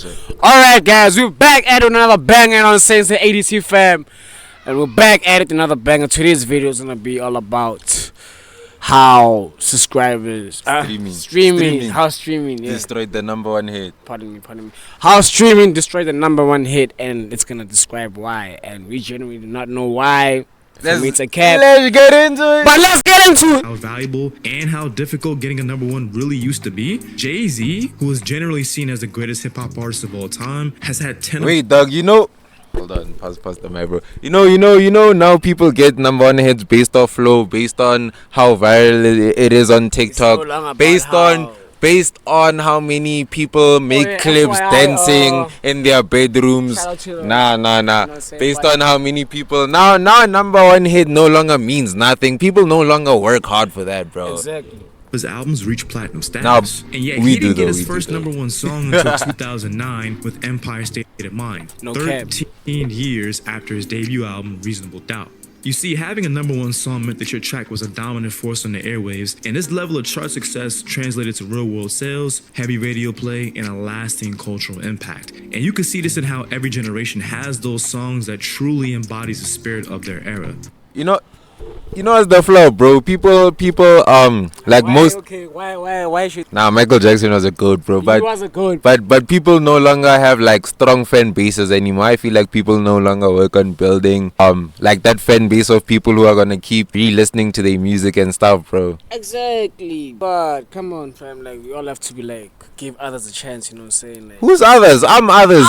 Alright guys, we're back at another banger on Saints and ADT fam. And we're back at it, another banger. Today's video is gonna be all about how subscribers streaming destroyed the #1 hit. Pardon me. How streaming destroyed the #1 hit, and it's gonna describe why. And we genuinely do not know why. It's a cap. Let's get into it. But let's get into it. How valuable and how difficult getting a #1 really used to be. Jay-Z, who is generally seen as the greatest hip-hop artist of all time, has had 10. Wait, Doug, hold on, pause the mic, bro. Now people get #1 hits based off flow, based on how viral it is on TikTok, based on how many people make clips dancing in their bedrooms. Nah. Based on how many people now #1 hit no longer means nothing. People no longer work hard for that, bro. Exactly. His albums reached platinum status, and yet he didn't get his first #1 song until 2009 with Empire State of Mind, 13 years after his debut album Reasonable Doubt. You see, having a #1 song meant that your track was a dominant force on the airwaves, and this level of chart success translated to real-world sales, heavy radio play, and a lasting cultural impact. And you can see this in how every generation has those songs that truly embodies the spirit of their era. You know, it's the flow, bro. People, like why, most. Okay, why should? Nah, Michael Jackson was a goat, bro. He was a goat. But people no longer have like strong fan bases anymore. I feel like people no longer work on building like that fan base of people who are gonna keep re-listening to their music and stuff, bro. Exactly. But come on, fam. Like we all have to be like give others a chance. You know what I'm saying? Like, Who's others? I'm others.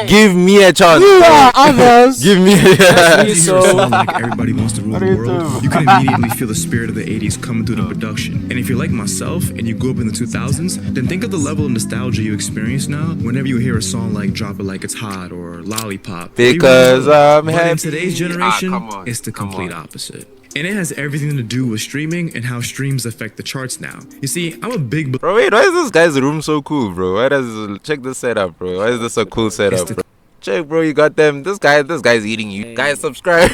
Give me a chance. You are others. Give me a chance. So, like Everybody Wants to Rule the World, you can immediately feel the spirit of the 80s coming through the production. And if you're like myself and you grew up in the 2000s, then think of the level of nostalgia you experience now whenever you hear a song like Drop It Like It's Hot or Lollipop. Because I'm happy. But in today's generation, it's the complete opposite. And it has everything to do with streaming and how streams affect the charts now. You see, I'm a big... Bro, wait, why is this guy's room so cool, bro? Check this setup, bro. Why is this a cool setup, bro? Check, bro, you got them. This guy's eating you. Guys, subscribe,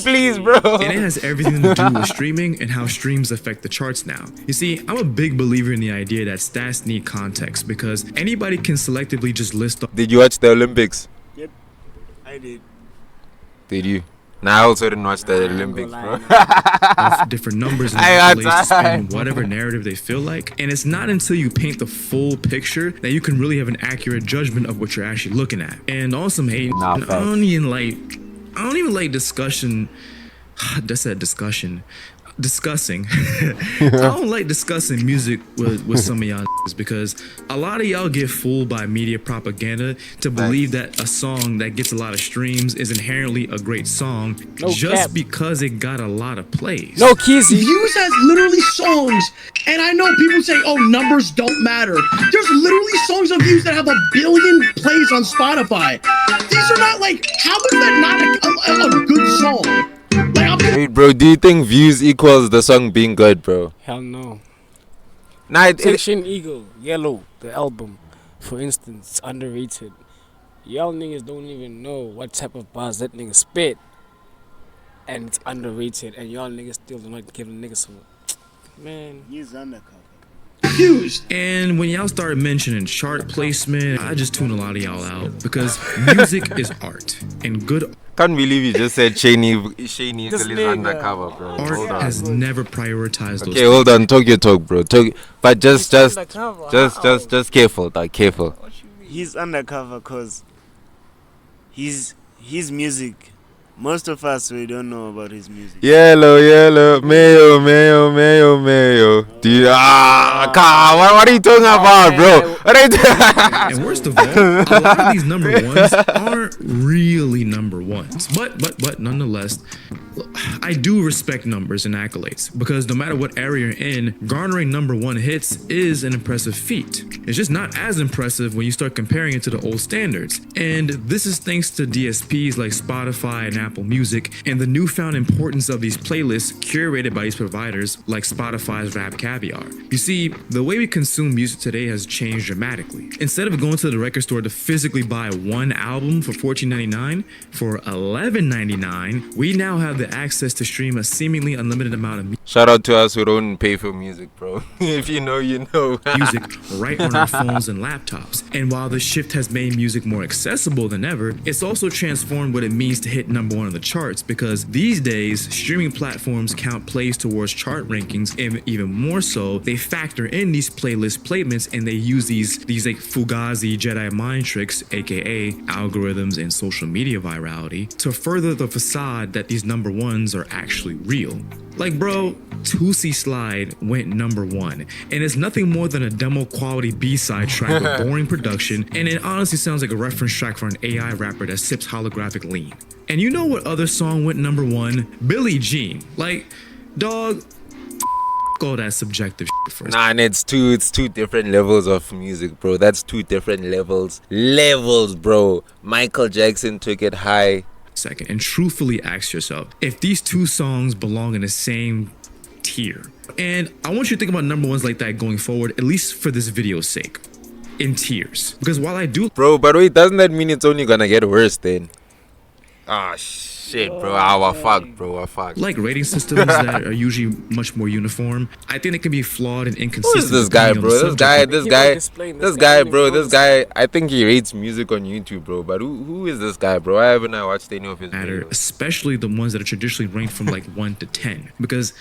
please, bro. And it has everything to do with streaming and how streams affect the charts now. You see, I'm a big believer in the idea that stats need context because anybody can selectively just list off. Did you watch the Olympics? Yep, I did. Did you? Nah, I also didn't watch the Olympics, bro. Different numbers and to spin whatever narrative they feel like. And it's not until you paint the full picture that you can really have an accurate judgment of what you're actually looking at. And on some hate, I don't even like discussion. That's that discussion. Discussing. I don't like discussing music with some of y'all because a lot of y'all get fooled by media propaganda to believe that a song that gets a lot of streams is inherently a great song because it got a lot of plays. No, Kizzy. Views as literally songs, and I know people say, oh, numbers don't matter. There's literally songs of views that have 1 billion plays on Spotify. These are not like, how is that not a good song? Wait, bro, do you think views equals the song being good, bro? Hell no. Nah, Section Eagle, Yellow, the album, for instance, it's underrated. Y'all niggas don't even know what type of bars that nigga spit. And it's underrated, and y'all niggas still do not give a nigga some. Man. He's undercover. And when y'all started mentioning chart placement, I just tune a lot of y'all out because music is art and good. Can't believe you just said Shaney is undercover, bro. Art has never prioritized those. Okay, hold on, talk your talk, bro. But just careful, dog, careful. He's undercover because his music. Most of us, we don't know about his music. Yellow, mayo. What are you talking about, bro? And worst of all, a lot of these #1s aren't really #1s. But nonetheless, I do respect numbers and accolades because no matter what area you're in, garnering #1 hits is an impressive feat. It's just not as impressive when you start comparing it to the old standards. And this is thanks to DSPs like Spotify and Apple Music and the newfound importance of these playlists curated by these providers like Spotify's Rap Caviar. You see, the way we consume music today has changed dramatically. Instead of going to the record store to physically buy one album for $14.99, for $11.99, we now have the the access to stream a seemingly unlimited amount of Shout out to us who don't pay for music, bro. If you know, you know. music right on our phones and laptops. And while the shift has made music more accessible than ever, it's also transformed what it means to hit number one on the charts, because these days, streaming platforms count plays towards chart rankings, and even more so, they factor in these playlist placements, and they use these like Fugazi Jedi mind tricks, aka algorithms and social media virality, to further the facade that these number ones are actually real. Like, bro, Tootsie Slide went number one, and it's nothing more than a demo quality B-side track with boring production, and it honestly sounds like a reference track for an AI rapper that sips holographic lean. And you know what other song went number one? Billie Jean. Like, dog, all that subjective shit first. Nah, and it's two different levels of music, bro. That's two different levels, bro. Michael Jackson took it high. Second, and truthfully ask yourself if these two songs belong in the same tier. And I want you to think about number ones like that going forward, at least for this video's sake, in tiers. Because while I do, Bro, but wait, doesn't that mean it's only gonna get worse then? Ah, shit, bro. We're fucked, bro. We're fucked. like rating systems that are usually much more uniform, I think it can be flawed and inconsistent. Who is this guy, depending on bro? the subject. This guy, bro. This guy, I think he rates music on YouTube, bro. But who is this guy, bro? Why haven't I watched any of his Matter, videos? especially the ones that are traditionally ranked from like 1 to 10, because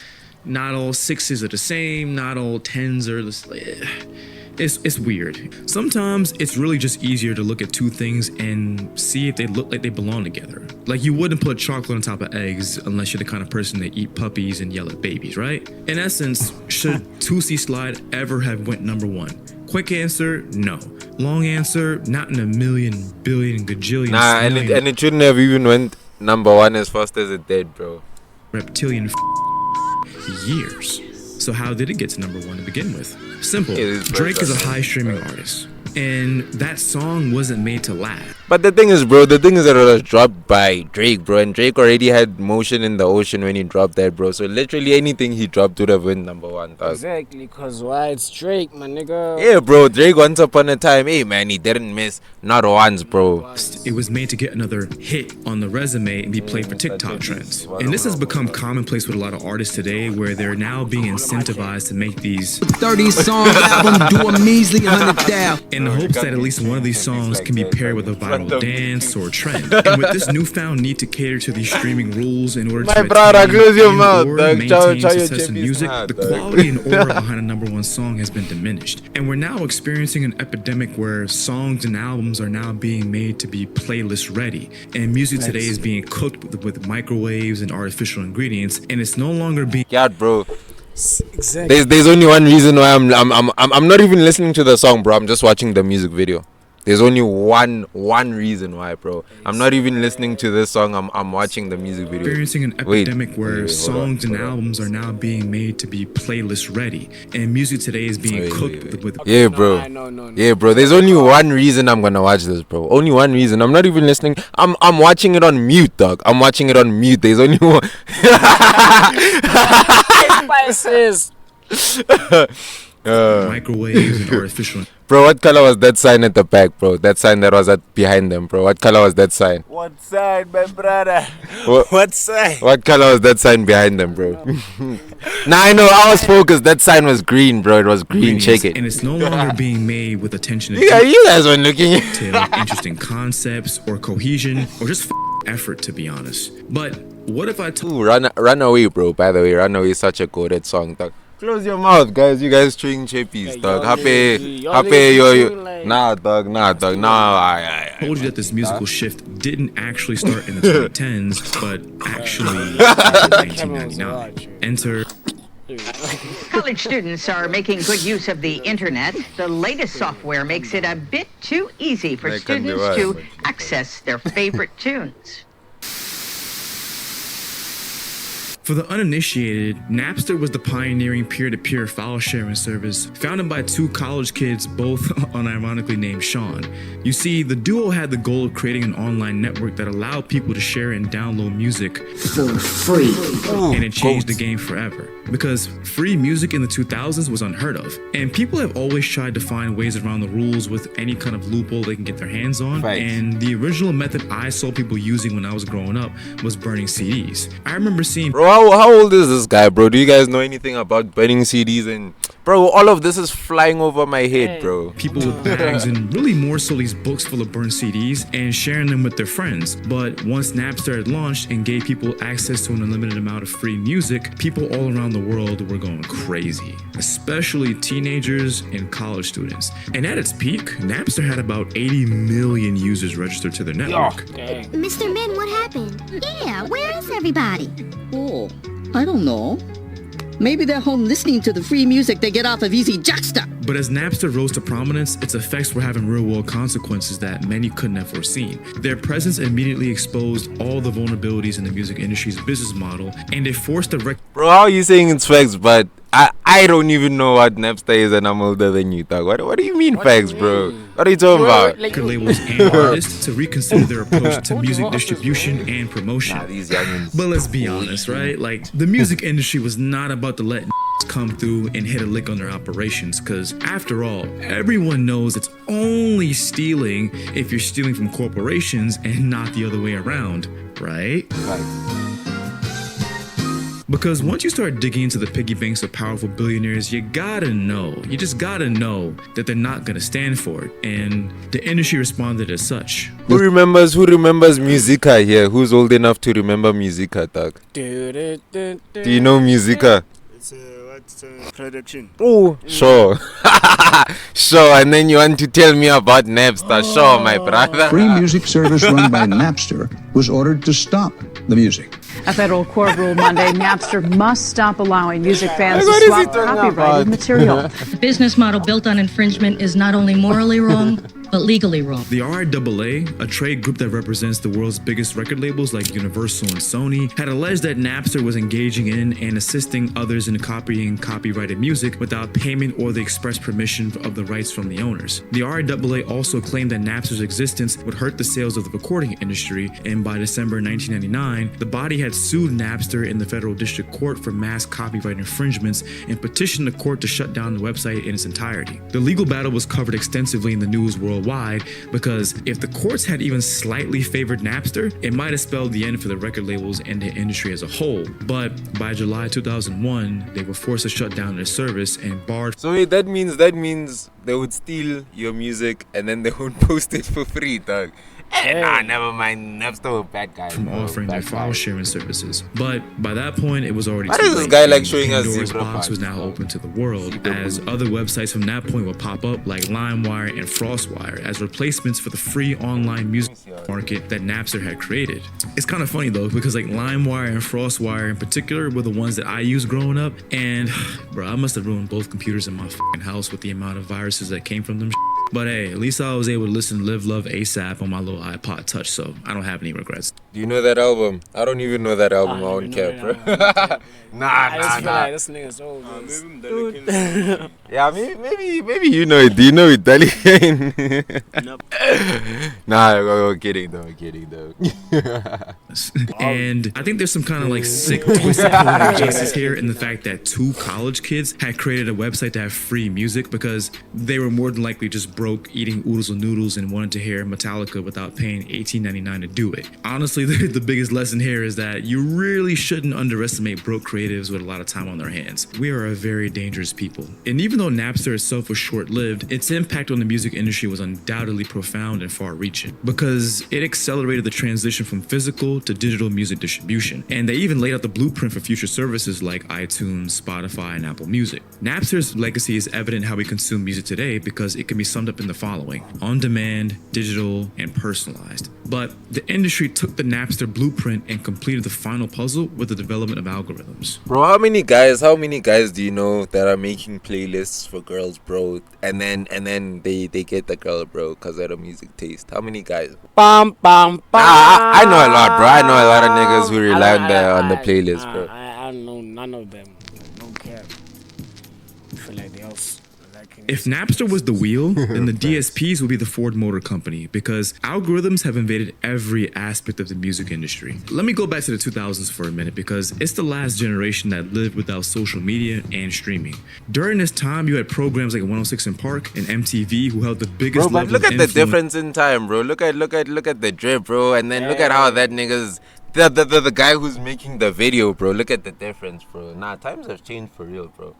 not all 6s are the same, not all 10s are the same. It's weird. Sometimes it's really just easier to look at two things and see if they look like they belong together. Like, you wouldn't put chocolate on top of eggs unless you're the kind of person that eat puppies and yell at babies, right? In essence, should Tootsie Slide ever have went number one? Quick answer, no. Long answer, not in a million, billion, gajillion, Nah, and it shouldn't have even went number one as fast as it did, bro. reptilian years. So how did it get to number one to begin with? Simple. Drake is a high streaming artist, and that song wasn't made to last. But the thing is, bro, that it was dropped by Drake, bro, and Drake already had motion in the ocean when he dropped that, bro. So literally anything he dropped would have went number one, dog. Exactly, cause why it's Drake, my nigga. Yeah, bro, Drake once upon a time, hey man, he didn't miss not once, bro. It was made to get another hit on the resume and be played for TikTok trends. And this has become commonplace with a lot of artists today, where they're now being incentivized to make these 30-song album, do a measly 100,000. in the hopes that at least one of these songs can be paired with a viral dance or trend. And with this newfound need to cater to these streaming rules in order to close your mouth, dog. maintain success in music, the quality and aura behind a number one song has been diminished. And we're now experiencing an epidemic where songs and albums are now being made to be playlist ready. And music today is being cooked with microwaves and artificial ingredients, and it's no longer being Bro. Exactly. There's only one reason why I'm not even listening to the song, bro. I'm just watching the music video. There's only one reason why, bro. I'm not even listening to this song. I'm watching the music video. experiencing an epidemic where songs and albums are now being made to be playlist ready, and music today is being cooked with Yeah, bro. No. Yeah, bro. There's only one reason I'm gonna watch this, bro. Only one reason. I'm not even listening. I'm watching it on mute, dog. I'm watching it on mute. There's only one. Spices. microwaves and artificial. Bro, what color was that sign at the back, bro? That sign that was behind them, bro. What color was that sign? What side, my brother? What? What side? What color was that sign behind them, bro? Nah, I know. I was focused. That sign was green, bro. It was green. Check it. And it's no longer being made with attention to Yeah, you guys weren't looking. detail, interesting concepts, or cohesion, or just effort, to be honest. But what if I told Ooh, run away, bro. By the way, Runaway is such a coded song, dog. Close your mouth, guys. You guys chewing chippies, dog. Happy, Nah, dog. Nah. told you that this musical shift didn't actually start in the 2010s, but actually in 1999? Enter College students are making good use of the internet. The latest software makes it a bit too easy for students to access their favorite tunes. For the uninitiated, Napster was the pioneering peer-to-peer file sharing service founded by two college kids, both unironically named Sean. You see, the duo had the goal of creating an online network that allowed people to share and download music For free. and it changed the game forever. Because free music in the 2000s was unheard of. And people have always tried to find ways around the rules with any kind of loophole they can get their hands on. Right. And the original method I saw people using when I was growing up was burning CDs. I remember seeing... Bro, how old is this guy, bro? Do you guys know anything about burning CDs? And bro, all of this is flying over my head, bro. people with bags and really more so these books full of burned CDs and sharing them with their friends. But once Napster had launched and gave people access to an unlimited amount of free music, people all around the world were going crazy, especially teenagers and college students. And at its peak, Napster had about 80 million users registered to their network. Mr. Min, what happened? Yeah, where is everybody? Oh, I don't know. Maybe they're home listening to the free music they get off of Easy Juxta. But as Napster rose to prominence, its effects were having real-world consequences that many couldn't have foreseen. Their presence immediately exposed all the vulnerabilities in the music industry's business model, and it forced the Bro, how are you saying it's facts, but I don't even know what Napster is and I'm older than you, dog. What do you mean facts, bro? What are you talking about? record labels and artists to reconsider their approach to music distribution and promotion. Nah, these youngins. But let's be honest, right? Like, the music industry was not about to let come through and hit a lick on their operations, because after all, everyone knows it's only stealing if you're stealing from corporations and not the other way around, right? Because once you start digging into the piggy banks of powerful billionaires, you just gotta know that they're not gonna stand for it. And the industry responded as such. Who remembers Musica here? Who's old enough to remember Musica, dog? Do you know Musica? It's a production. Oh, sure. Sure, and then you want to tell me about Napster. Sure, my brother. Free music service run by Napster was ordered to stop the music. A federal court ruled Monday Napster must stop allowing music fans to swap copyrighted material. The business model built on infringement is not only morally wrong, but legally wrong. The RIAA, a trade group that represents the world's biggest record labels like Universal and Sony, had alleged that Napster was engaging in and assisting others in copying copyrighted music without payment or the express permission of the rights from the owners. The RIAA also claimed that Napster's existence would hurt the sales of the recording industry, and by December 1999, the body had sued Napster in the federal district court for mass copyright infringements and petitioned the court to shut down the website in its entirety. The legal battle was covered extensively in the news worldwide, because if the courts had even slightly favored Napster, it might have spelled the end for the record labels and the industry as a whole. But by July 2001, they were forced to shut down their service and barred. So wait, that means they would steal your music and then they would post it for free, dog. Nah, never mind. Napster a bad guy. From offering their file sharing services. But by that point, it was already Why too does this late, guy like and showing us Pandora's zebra box parts, was now bro? open to the world, as other websites from that point would pop up like LimeWire and FrostWire as replacements for the free online music market that Napster had created. It's kind of funny though, because like LimeWire and FrostWire in particular were the ones that I used growing up, and bro, I must have ruined both computers in my house with the amount of viruses that came from them. But hey, at least I was able to listen to Live Love ASAP on my little iPod Touch, so I don't have any regrets. Do you know that album? I don't even know that album. I won't care, bro. Nah. This nigga's old. Yeah, maybe you know it. Do you know it, Dali? Nope. Nah, I'm kidding though. And I think there's some kind of like sick twisted poetic justice here in the fact that two college kids had created a website to have free music because they were more than likely just broke, eating oodles and noodles, and wanted to hear Metallica without paying $18.99 to do it. Honestly, the biggest lesson here is that you really shouldn't underestimate broke creatives with a lot of time on their hands. We are a very dangerous people. And even though Napster itself was short-lived, its impact on the music industry was undoubtedly profound and far-reaching because it accelerated the transition from physical to digital music distribution. And they even laid out the blueprint for future services like iTunes, Spotify, and Apple Music. Napster's legacy is evident in how we consume music today because it can be summed up in the following: on-demand, digital, and personalized. But the industry took the Napster blueprint and completed the final puzzle with the development of algorithms. Bro, how many guys do you know that are making playlists for girls, bro? And then they get the girl, bro, because of the music taste. How many guys? Bam, bam, bam. I know a lot, bro. I know a lot of niggas who rely on the playlist, bro. I I don't know none of them. No cap. I feel like they all. If Napster was the wheel, then the DSPs would be the Ford Motor Company because algorithms have invaded every aspect of the music industry. Let me go back to the 2000s for a minute because it's the last generation that lived without social media and streaming. During this time, you had programs like 106 and Park and MTV who held the biggest level look of at the difference in time, bro. Look at the drip, bro, and then look at how that nigga's the guy who's making the video, bro. Look at the difference, bro. Nah, times have changed for real, bro.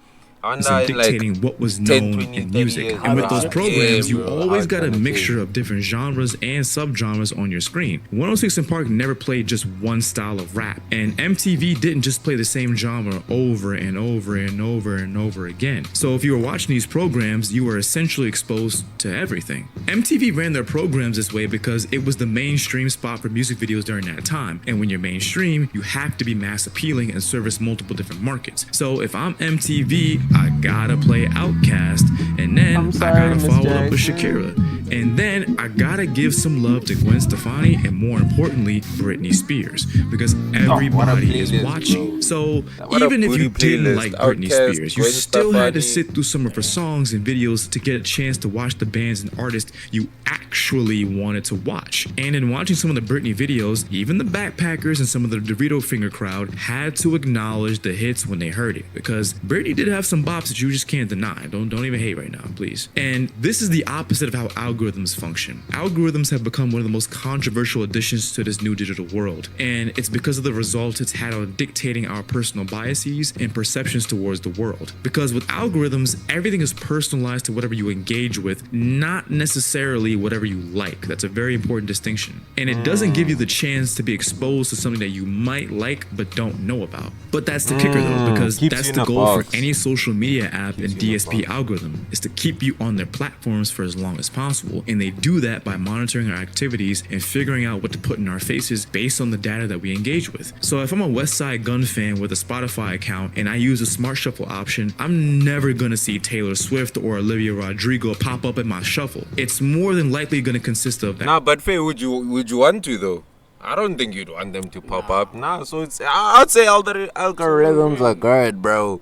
Dictating like what was known 10, 20, in music. And with those programs, you always got a mixture of different genres and subgenres on your screen. 106 and Park never played just one style of rap. And MTV didn't just play the same genre over and over and over and over again. So if you were watching these programs, you were essentially exposed to everything. MTV ran their programs this way because it was the mainstream spot for music videos during that time. And when you're mainstream, you have to be mass appealing and service multiple different markets. So if I'm MTV, I gotta play Outkast, and then I gotta follow up with Shakira, and then I gotta give some love to Gwen Stefani, and more importantly, Britney Spears, because everybody is watching. So even if you didn't like Britney Spears, you still had to sit through some of her songs and videos to get a chance to watch the bands and artists you actually wanted to watch. And in watching some of the Britney videos, even the backpackers and some of the Dorito Finger crowd had to acknowledge the hits when they heard it, because Britney did have some bops that you just can't deny. Don't even hate right now, please. And this is the opposite of how algorithms function. Algorithms have become one of the most controversial additions to this new digital world, and it's because of the results it's had on dictating our personal biases and perceptions towards the world. Because with algorithms, everything is personalized to whatever you engage with, not necessarily whatever you like. That's a very important distinction. And it doesn't give you the chance to be exposed to something that you might like but don't know about. But that's the kicker though, because that's the goal for any social media app and DSP algorithm, is to keep you on their platforms for as long as possible, and they do that by monitoring our activities and figuring out what to put in our faces based on the data that we engage with. So if I'm a West Side Gun fan with a Spotify account and I use a Smart Shuffle option, I'm never gonna see Taylor Swift or Olivia Rodrigo pop up in my shuffle. It's more than likely gonna consist of that. Nah, but Faye, would you want to though? I don't think you'd want them to pop up. Nah, so it's I'd say algorithms are good, bro.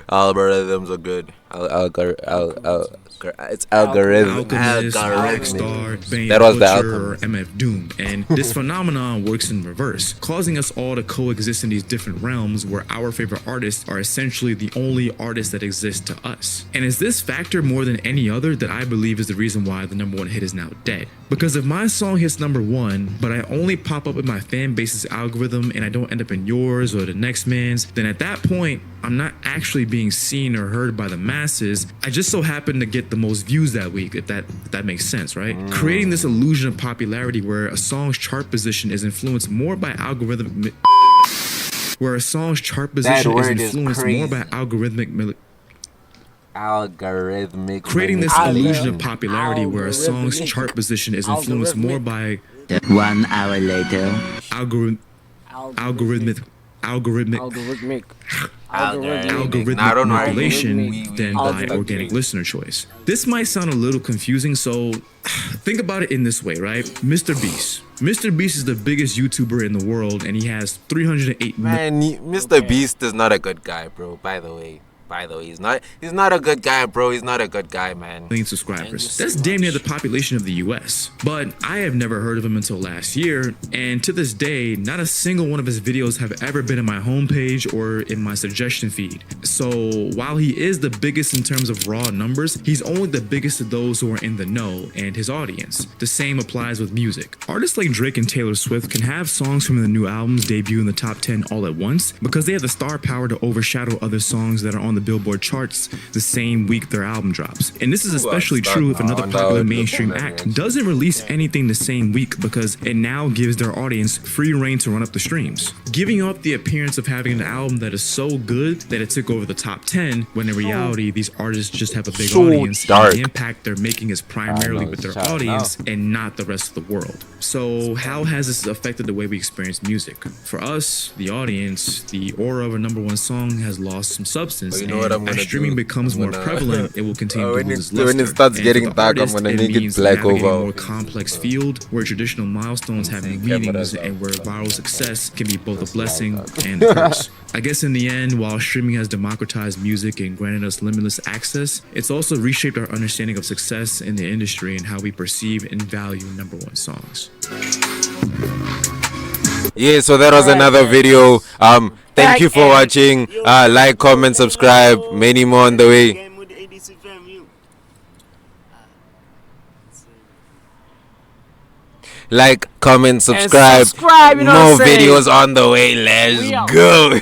Algorithms are good. It's algorithm. That was the algorithm. Or MF Doom. And this phenomenon works in reverse, causing us all to coexist in these different realms where our favorite artists are essentially the only artists that exist to us. And it's this factor more than any other that I believe is the reason why the #1 hit is now dead. Because if my song hits #1, but I only pop up in my fan base's algorithm and I don't end up in yours or the next man's, then at that point, I'm not actually being seen or heard by the masses. I just so happen to get the most views that week, if that makes sense, right? Creating this illusion of popularity where a song's chart position is influenced more by algorithmic algorithmic. Creating this illusion of popularity where a song's chart position is influenced more by 1 hour later. algorithmic manipulation than by organic listener choice. This might sound a little confusing, so think about it in this way, right? Mr. Beast. Mr. Beast is the biggest YouTuber in the world, and he has 308 million. Man, Mr. Beast is not a good guy, bro. By the way, he's not a good guy, bro. He's not a good guy, man. Million subscribers. That's damn near the population of the US. But I have never heard of him until last year, and to this day, not a single one of his videos have ever been in my homepage or in my suggestion feed. So while he is the biggest in terms of raw numbers, he's only the biggest to those who are in the know and his audience. The same applies with music. Artists like Drake and Taylor Swift can have songs from the new albums debut in the top 10 all at once because they have the star power to overshadow other songs that are on the Billboard charts the same week their album drops. And this is especially true if another popular mainstream act doesn't release anything the same week because it now gives their audience free reign to run up the streams, giving off the appearance of having an album that is so good that it took over the top 10 when in reality these artists just have a big audience and the impact they're making is primarily with their audience and not the rest of the world. So how has this affected the way we experience music? For us, the audience, the aura of a #1 song has lost some substance. know what I'm gonna as streaming do? becomes more prevalent, it will continue to when lose its when luster. it starts And getting for the dark, I'm artist, gonna make it means black navigating over. a more complex field where traditional milestones have meanings and where viral success can be both a blessing and a curse. I guess in the end, while streaming has democratized music and granted us limitless access, it's also reshaped our understanding of success in the industry and how we perceive and value #1 songs. Yeah, so that was another video. Thank you for watching. Like, comment, subscribe. Many more on the way. Like, comment, subscribe. You know More what I'm saying? videos on the way. Let's go.